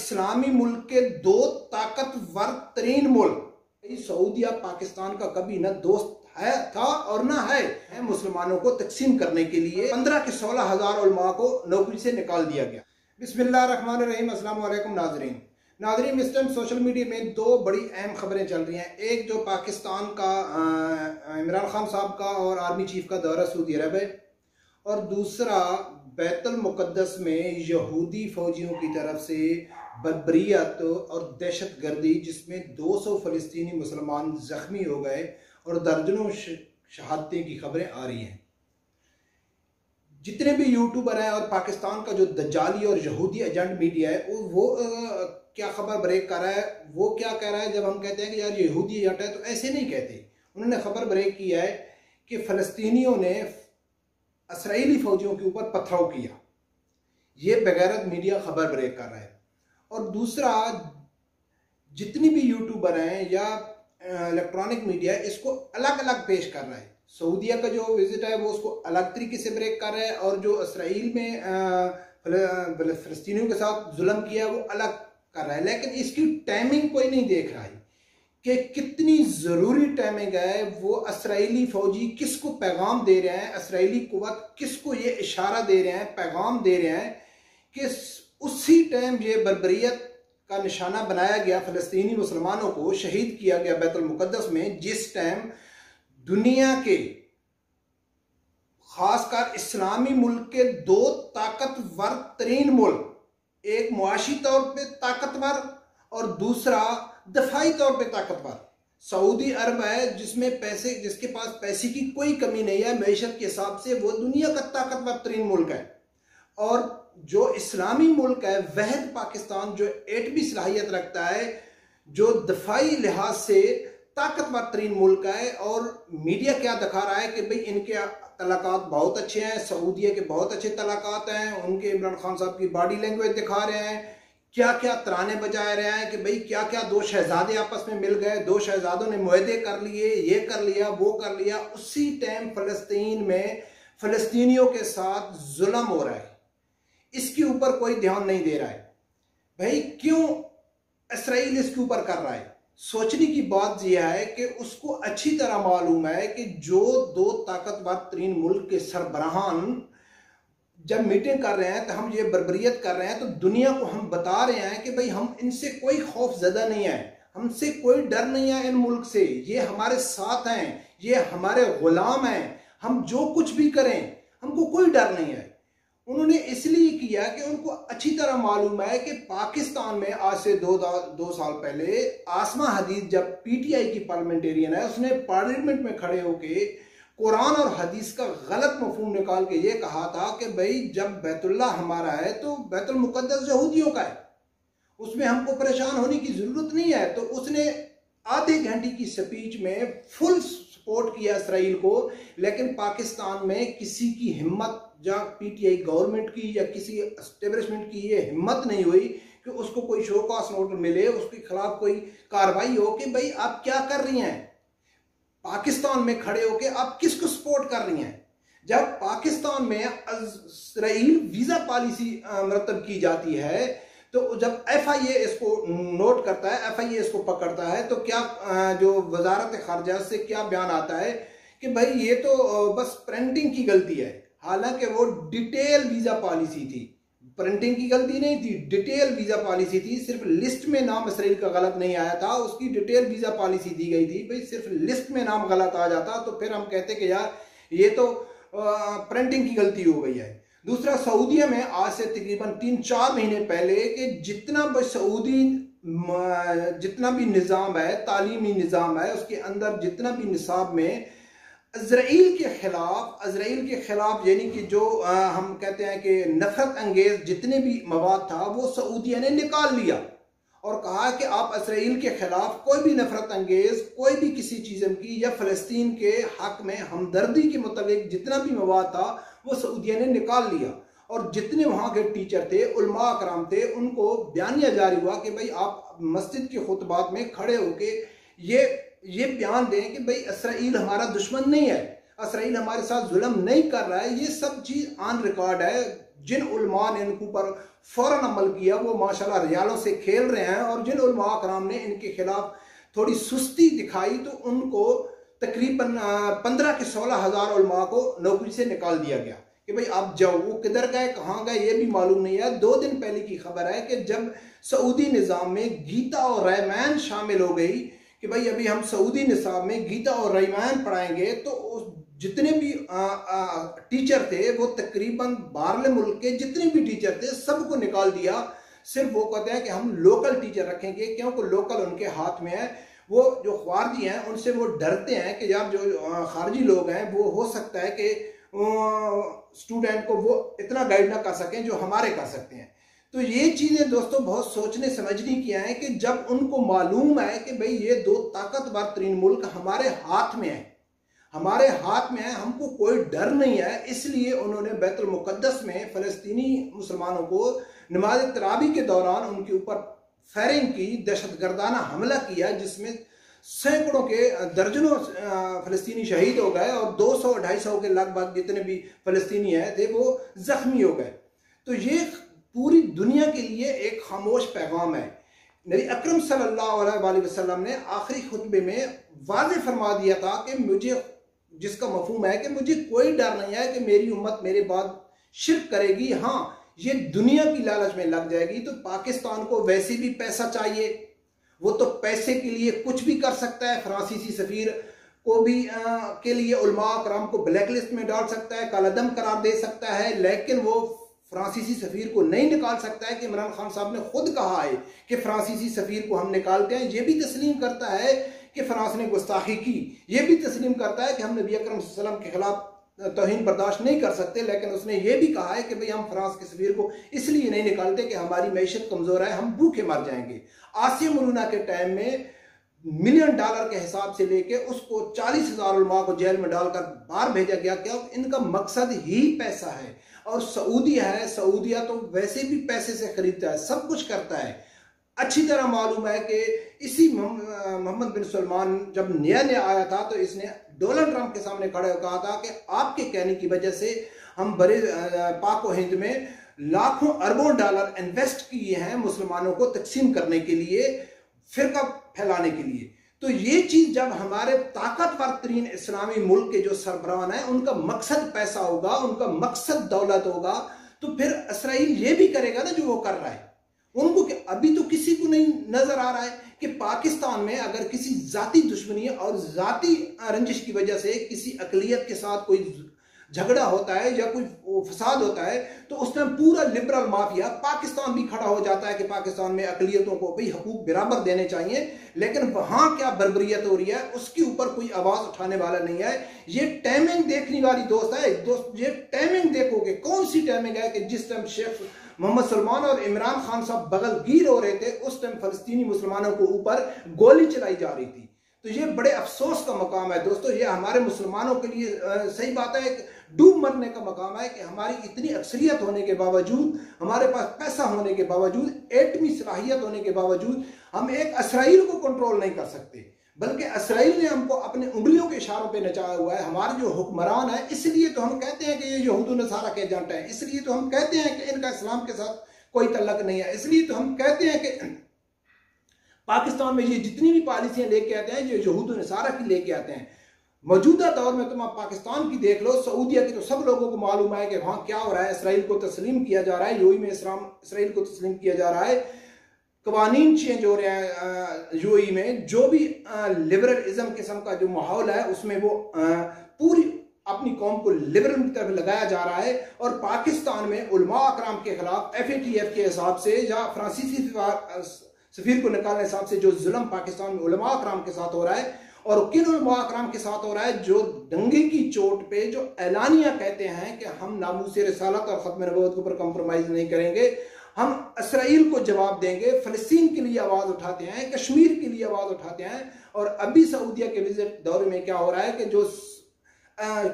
इस्लामी मुल्क के दो ताकतवर तरीन मुल्क, सऊदीया पाकिस्तान का कभी न दोस्त था और न है मुसलमानों को तकसीम करने के लिए 15 के 16,000 उलमा को नौकरी से निकाल दिया गया। बिस्मिल्लाहिर्रहमानिर्रहीम। अस्सलाम वालेकुम नाज़रीन, इस टाइम सोशल मीडिया में दो बड़ी अहम खबरें चल रही हैं। एक जो पाकिस्तान का इमरान खान साहब का और आर्मी चीफ का दौरा सऊदी अरब है, और दूसरा बैतुल मुक़द्दस में यहूदी फौजियों की तरफ से बर्बरियत और दहशत गर्दी, जिसमें 200 फ़लस्तीनी मुसलमान ज़ख्मी हो गए और दर्जनों शहादतें की खबरें आ रही हैं। जितने भी यूट्यूबर हैं और पाकिस्तान का जो दज्जाली और यहूदी एजेंट मीडिया है वो क्या खबर ब्रेक कर रहा है, वो क्या कह रहा है जब हम कहते हैं कि यार यहूदी एजेंट है, तो ऐसे नहीं कहते। उन्होंने खबर ब्रेक किया है कि फ़लस्तीनियों ने इसराइली फौजियों के ऊपर पथराव किया। ये बेगैरत मीडिया खबर ब्रेक कर रहा है। और दूसरा, जितनी भी यूट्यूबर हैं या इलेक्ट्रॉनिक मीडिया इसको अलग अलग पेश कर रहा है। सऊदीया का जो विजिट है वो उसको अलग तरीके से ब्रेक कर रहा है, और जो इसराइल में फ़लस्तीनियों के साथ जुल्म किया है वो अलग कर रहा है। लेकिन इसकी टाइमिंग कोई नहीं देख रहा है कि कितनी ज़रूरी टाइमिंग है। वो इसराइली फ़ौजी किसको पैगाम दे रहे हैं, इसराइली कुव्वत किसको ये इशारा दे रहे हैं, पैगाम दे रहे हैं कि उसी टाइम ये बर्बरियत का निशाना बनाया गया, फ़लस्तीनी मुसलमानों को शहीद किया गया बैतुल मुक़द्दस में, जिस टाइम दुनिया के खासकर इस्लामी मुल्क के दो ताकतवर तरीन मुल्क, एक मुआशी तौर पे ताकतवर और दूसरा दफाई तौर पे ताकतवर सऊदी अरब है, जिसके पास पैसे की कोई कमी नहीं है। मैशत के हिसाब से वो दुनिया का ताकतवर तरीन मुल्क है। और जो इस्लामी मुल्क है वहद पाकिस्तान, जो एटमी सलाहियत रखता है, जो दफाई लिहाज से ताकतवर तरीन मुल्क है। और मीडिया क्या दिखा रहा है कि भाई इनके तलाकात बहुत अच्छे हैं, सऊदीया के बहुत अच्छे तलाकात हैं, उनके इमरान खान साहब की बॉडी लैंग्वेज दिखा रहे हैं, क्या क्या तराने बजाए रहे हैं कि भाई क्या क्या दो शहजादे आपस में मिल गए, दो शहजादों ने मुआहदे कर लिए, ये कर लिया वो कर लिया। उसी टाइम फ़लस्तीन में फ़लस्तीनियों के साथ जुल्म हो रहा है, इसके ऊपर कोई ध्यान नहीं दे रहा है। भाई क्यों इसराइल इसके ऊपर कर रहा है? सोचने की बात यह है कि उसको अच्छी तरह मालूम है कि जो दो ताकतवर तरीन मुल्क के सरबराहान जब मीटिंग कर रहे हैं तो हम ये बर्बरियत कर रहे हैं, तो दुनिया को हम बता रहे हैं कि भाई हम इनसे कोई खौफ ज़दा नहीं है, हमसे कोई डर नहीं है इन मुल्क से, ये हमारे साथ हैं, ये हमारे गुलाम हैं, हम जो कुछ भी करें हमको कोई डर नहीं है। उन्होंने इसलिए किया कि उनको अच्छी तरह मालूम है कि पाकिस्तान में आज से दो साल पहले आसमा हदीद, जब पीटीआई की पार्लियामेंटेरियन है, उसने पार्लियामेंट में खड़े होके कुरान और हदीस का गलत मफहूम निकाल के ये कहा था कि भाई जब बैतुल्लाह हमारा है तो बैतुल मुक़द्दस यहूदियों का है, उसमें हमको परेशान होने की जरूरत नहीं है। तो उसने आधे घंटे की स्पीच में फुल सपोर्ट किया इसराइल को। लेकिन पाकिस्तान में किसी की हिम्मत, या पीटीआई गवर्नमेंट की या किसी एस्टेब्लिशमेंट की ये हिम्मत नहीं हुई कि उसको कोई शोकॉस नोट मिले, उसके खिलाफ कोई कार्रवाई हो कि भाई आप क्या कर रही हैं, पाकिस्तान में खड़े होके आप किसको सपोर्ट कर रही हैं। जब पाकिस्तान में इसराइल वीज़ा पॉलिसी मरतब की जाती है, तो जब FIA इसको नोट करता है, FIA इसको पकड़ता है, तो क्या जो वजारत खारजा से क्या बयान आता है कि भाई ये तो बस प्रिंटिंग की गलती है। हालांकि वो डिटेल वीज़ा पॉलिसी थी, प्रिंटिंग की गलती नहीं थी, डिटेल वीज़ा पॉलिसी थी। सिर्फ लिस्ट में नाम इसराइल का गलत नहीं आया था, उसकी डिटेल वीज़ा पॉलिसी दी गई थी। भाई सिर्फ लिस्ट में नाम गलत आ जाता तो फिर हम कहते कि यार ये तो प्रिंटिंग की गलती हो गई है। दूसरा, सऊदीया में आज से तकरीबन 3-4 महीने पहले कि जितना भी निज़ाम है, तालीमी निज़ाम है, उसके अंदर जितना भी निसाब में इजराइल के खिलाफ यानी कि जो हम कहते हैं कि नफरत अंगेज जितने भी मवाद था वो सऊदीया ने निकाल लिया और कहा कि आप इजराइल के खिलाफ कोई भी नफरत अंगेज, कोई भी किसी चीज़ की या फ़लस्तीन के हक में हमदर्दी के मुताबिक जितना भी मवाद था वो सऊदीया ने निकाल लिया। और जितने वहाँ के टीचर थे, उलमा अकराम थे, उनको बयानिया जारी हुआ कि भाई आप मस्जिद के खुतबात में खड़े होके ये बयान दें कि भाई इसराइल हमारा दुश्मन नहीं है, इसराइल हमारे साथ जुल्म नहीं कर रहा है। ये सब चीज़ ऑन रिकॉर्ड है, जिन उलमा ने इनके ऊपर फौरन अमल किया वो माशाल्लाह रियालों से खेल रहे हैं, और जिन उलमा कराम ने इनके खिलाफ थोड़ी सुस्ती दिखाई तो उनको तकरीबन 15 के 16 हजार उलमा को नौकरी से निकाल दिया गया कि भाई आप जाओ। वो किधर गए, कहाँ गए, ये भी मालूम नहीं है। 2 दिन पहले की खबर है कि जब सऊदी निज़ाम में गीता और रैमान शामिल हो गई कि भाई अभी हम सऊदी निसाब में गीता और रैमान पढ़ाएंगे, तो जितने भी टीचर थे वो तकरीबन बाहरले मुल्क के जितने भी टीचर थे सबको निकाल दिया। सिर्फ वो कहते हैं कि हम लोकल टीचर रखेंगे, क्योंकि लोकल उनके हाथ में है। वो जो खारजी हैं उनसे वो डरते हैं कि यार जो खारजी लोग हैं वो हो सकता है कि स्टूडेंट को वो इतना गाइड ना कर सकें जो हमारे कर सकते हैं। तो ये चीज़ें दोस्तों बहुत सोचने समझने की हैं कि जब उनको मालूम है कि भाई ये 2 ताकतवर तरीन मुल्क हमारे हाथ में है, हमारे हाथ में है, हमको कोई डर नहीं है, इसलिए उन्होंने बैतुल मुक़द्दस में फ़लस्तीनी मुसलमानों को नमाज तरावी के दौरान उनके ऊपर फायरिंग की, दहशतगर्दाना हमला किया, जिसमें सैकड़ों के दर्जनों फ़लस्तीनी शहीद हो गए और 200-250 के लगभग जितने भी फ़लस्तीनी हैं थे वो जख्मी हो गए। तो ये पूरी दुनिया के लिए एक खामोश पैगाम है। नबी अकरम सल्लल्लाहु अलैहि वसल्लम ने आखिरी खुतबे में वाज़ेह फरमा दिया था कि मुझे, जिसका मफहूम है कि मुझे कोई डर नहीं है कि मेरी उम्मत मेरे बाद शिर्क करेगी। हाँ, ये दुनिया की लालच में लग जाएगी। तो पाकिस्तान को वैसे भी पैसा चाहिए, वो तो पैसे के लिए कुछ भी कर सकता है। फ्रांसीसी सफीर को भी के लिए उलमा कराम को ब्लैक लिस्ट में डाल सकता है, कालादम करार दे सकता है, लेकिन वो फ्रांसीसी सफीर को नहीं निकाल सकता है कि इमरान खान साहब ने खुद कहा है कि फ्रांसीसी सफीर को हम निकालते हैं। ये भी तस्लीम करता है कि फ्रांस ने गुस्ताखी की, ये भी तस्लीम करता है कि हम नबी अकरम सल्लल्लाहु अलैहि वसल्लम के खिलाफ तौहीन बर्दाश्त नहीं कर सकते, लेकिन उसने ये भी कहा है कि भाई हम फ्रांस के सफीर को इसलिए नहीं निकालते कि हमारी मैशत कमजोर है, हम भूखे मर जाएंगे। आसिया मुलूना के टाइम में $1 मिलियन के हिसाब से लेके उसको 40,000 उलमा को जेल में डालकर बाहर भेजा गया। क्या इनका मकसद ही पैसा है? और सऊदी है, सऊदिया तो वैसे भी पैसे से खरीदता है, सब कुछ करता है। अच्छी तरह मालूम है कि इसी मोहम्मद बिन सलमान जब नया आया था तो इसने डोनाल्ड ट्रंप के सामने खड़े होकर कहा था कि आपके कहने की वजह से हम बड़े पाक व हिंद में लाखों अरबों डॉलर इन्वेस्ट किए हैं मुसलमानों को तकसीम करने के लिए, फिरका फैलाने के लिए। तो ये चीज जब हमारे ताकतवर तरीन इस्लामी मुल्क के जो सरबराह हैं उनका मकसद पैसा होगा, उनका मकसद दौलत होगा, तो फिर इसराइल ये भी करेगा ना जो वो कर रहा है। उनको अभी तो किसी को नहीं नजर आ रहा है कि पाकिस्तान में अगर किसी जाती दुश्मनी और जाती रंजिश की वजह से किसी अकलियत के साथ कोई झगड़ा होता है या कोई फसाद होता है तो उस टाइम पूरा लिबरल माफिया पाकिस्तान भी खड़ा हो जाता है कि पाकिस्तान में अकलियतों को भी हकूक बराबर देने चाहिए। लेकिन वहां क्या बर्बरियत हो रही है उसके ऊपर कोई आवाज उठाने वाला नहीं है। ये टाइमिंग देखने वाली दोस्त है दोस्त, ये टाइमिंग देखोगे कौन सी टाइमिंग है कि जिस टाइम शेख मोहम्मद सलमान और इमरान खान साहब बगलगीर हो रहे थे उस टाइम फलस्तीनी मुसलमानों के ऊपर गोली चलाई जा रही थी। तो ये बड़े अफसोस का मकाम है दोस्तों, ये हमारे मुसलमानों के लिए सही बात है, डूब मरने का मकाम है कि हमारी इतनी अक्सरियत होने के बावजूद, हमारे पास पैसा होने के बावजूद, एटमी सलाहियत होने के बावजूद हम एक इसराइल को कंट्रोल नहीं कर सकते, बल्कि इसराइल ने हमको अपने उंगलियों के इशारों पे नचाया हुआ है। हमारे जो हुक्मरान है, इसलिए तो हम कहते हैं कि ये यहूद नसारा के एजेंट है, इसलिए तो हम कहते हैं कि इनका इस्लाम के साथ कोई तल्लक नहीं है, इसलिए तो हम कहते हैं कि पाकिस्तान में ये जितनी भी पॉलिसियां लेके आते हैं ये यहूद नसारा की लेके आते हैं। मौजूदा दौर में तुम आप पाकिस्तान की देख लो, सऊदिया की तो सब लोगों को मालूम है कि वहां क्या हो रहा है, इसराइल को तस्लीम किया जा रहा है, यूएई में इसराइल को तस्लीम किया जा रहा है, कवानीन चेंज हो रहे हैं यूएई में, जो भी लिबरलिज्म किस्म का जो माहौल है उसमें वो पूरी अपनी कौम को लिबरल की तरफ लगाया जा रहा है। और पाकिस्तान में उलमा अकराम के खिलाफ FATF के हिसाब से या फ्रांसीसी सफीर को निकालने के हिसाब से जो जुल्म पाकिस्तान में उलमा अकराम के साथ हो रहा है, और किन उलमा अकराम के साथ हो रहा है जो दंगे की चोट पे जो ऐलानिया कहते हैं कि हम नामूस रिसालत और खत्म नबूवत के ऊपर कंप्रोमाइज नहीं करेंगे, हम इसराइल को जवाब देंगे, फलस्तीन के लिए आवाज उठाते हैं, कश्मीर के लिए आवाज उठाते हैं। और अभी सऊदिया के विजिट दौरे में क्या हो रहा है कि जो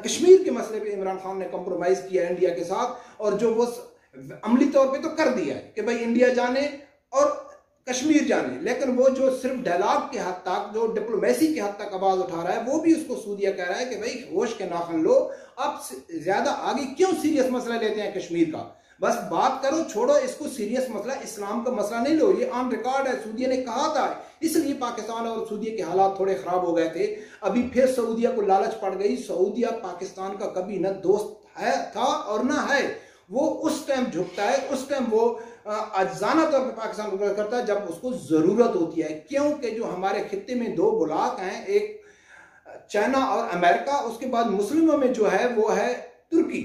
कश्मीर के मसले पे इमरान खान ने कंप्रोमाइज किया इंडिया के साथ, और जो वो अमली तौर पे तो कर दिया है कि भाई इंडिया जाने और कश्मीर जाने, लेकिन वो जो सिर्फ डायलॉग के हद तक, जो डिप्लोमेसी के हद तक आवाज उठा रहा है, वो भी उसको सूदिया कह रहा है कि भाई होश के नाखन लो, अब ज्यादा आगे क्यों सीरियस मसला लेते हैं कश्मीर का। बस बात करो, छोड़ो इसको सीरियस मसला, इस्लाम का मसला नहीं लो। ये ऑन रिकॉर्ड है, सऊदीया ने कहा था, इसलिए पाकिस्तान और सऊदीया के हालात थोड़े खराब हो गए थे। अभी फिर सऊदीया को लालच पड़ गई। सऊदीया पाकिस्तान का कभी न दोस्त है था और ना है। वो उस टाइम झुकता है, उस टाइम वो अजाना तौर पर पाकिस्तान को करता है जब उसको जरूरत होती है। क्योंकि जो हमारे खित्ते में दो बुलाक हैं, एक चाइना और अमेरिका, उसके बाद मुस्लिमों में जो है वो है तुर्की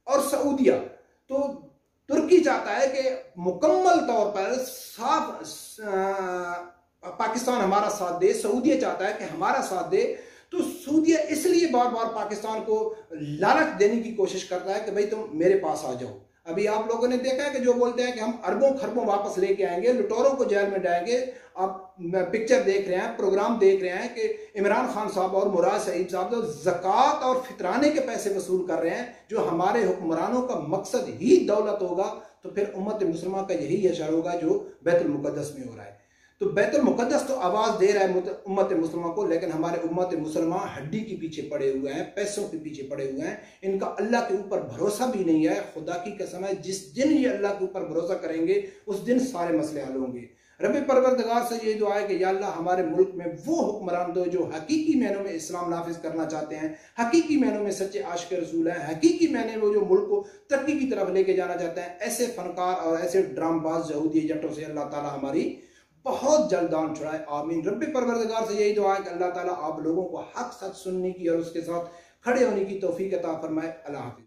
और सऊदीया। तो तुर्की चाहता है कि मुकम्मल तौर पर साफ पाकिस्तान हमारा साथ दे, सऊदीया चाहता है कि हमारा साथ दे। तो सऊदीया इसलिए बार बार पाकिस्तान को लालच देने की कोशिश करता है कि भाई तुम मेरे पास आ जाओ। अभी आप लोगों ने देखा है कि जो बोलते हैं कि हम अरबों खरबों वापस लेके आएंगे, लुटेरों को जेल में डालेंगे। आप पिक्चर देख रहे हैं, प्रोग्राम देख रहे हैं कि इमरान खान साहब और मुराद सईद साहब जो ज़कात और फितराने के पैसे वसूल कर रहे हैं, जो हमारे हुक्मरानों का मकसद ही दौलत होगा, तो फिर उम्मत मुसलमान का यही असर होगा जो बैतुल मुक़द्दस में हो रहा है। तो बैतुल मुक़द्दस तो आवाज़ दे रहा है उम्मत मुसलमान को, लेकिन हमारे उम्मत मुसलमान हड्डी के पीछे पड़े हुए हैं, पैसों के पीछे पड़े हुए हैं। इनका अल्लाह के ऊपर भरोसा भी नहीं है। खुदा की कसम है, जिस दिन ये अल्लाह के ऊपर भरोसा करेंगे उस दिन सारे मसले हल होंगे। रब्बे परवरदिगार से ये दुआ है कि या अल्लाह हमारे मुल्क में वो हुक्मरान दो जो हकीकी मैनों में इस्लाम नाफिज करना चाहते हैं, हकीकी मैनों में सच्चे आशिक रसूल हैं, हकीकी मैंने वो जो मुल्क को तरक्की की तरफ लेके जाना चाहते हैं। ऐसे फनकार और ऐसे ड्रामबाज यहूदी एजेंटों से अल्लाह ताला हमारी बहुत जल्द दान छुड़ाए, आमीन। रब्बे परवरदिगार से यही दुआ है कि अल्लाह ताला आप लोगों को हक सच सुनने की और उसके साथ खड़े होने की तौफीक अता फरमाए। अल्लाह हाफिज़।